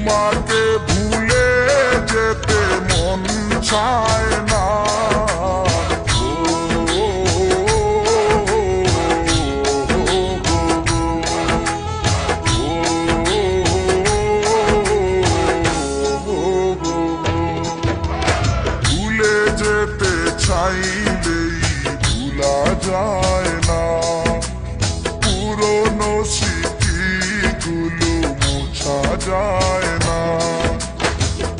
তোমাকে ভুলে যেতে মন চায় না। ভুলে যেতে চাইলেই ভুলা যায় না, পুরনো স্মৃতিগুলো মোছা যায় না।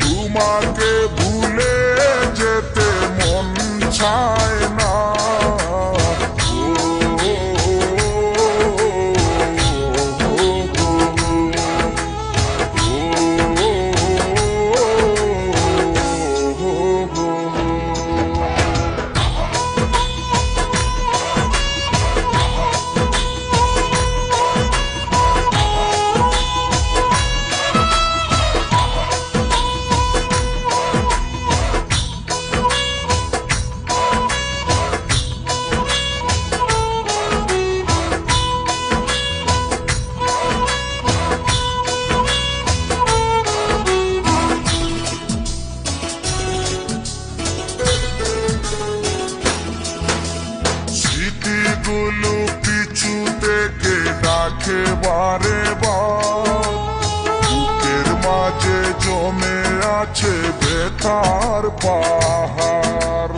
তোমাকে ভুলে যেতে মন চায় না। স্মৃতিগুলো পিছু থেকে ডাকে বারে বার, বুকের মাঝে জমে আছে ব্যথার পাহাড়।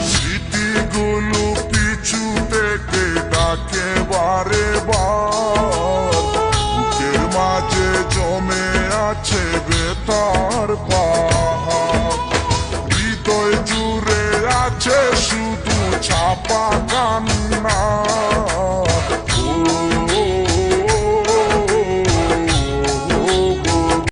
স্মৃতিগুলো পিছু থেকে ডাকে বারে বার, বুকের মাঝে জমে আছে ব্যথার পাহাড়।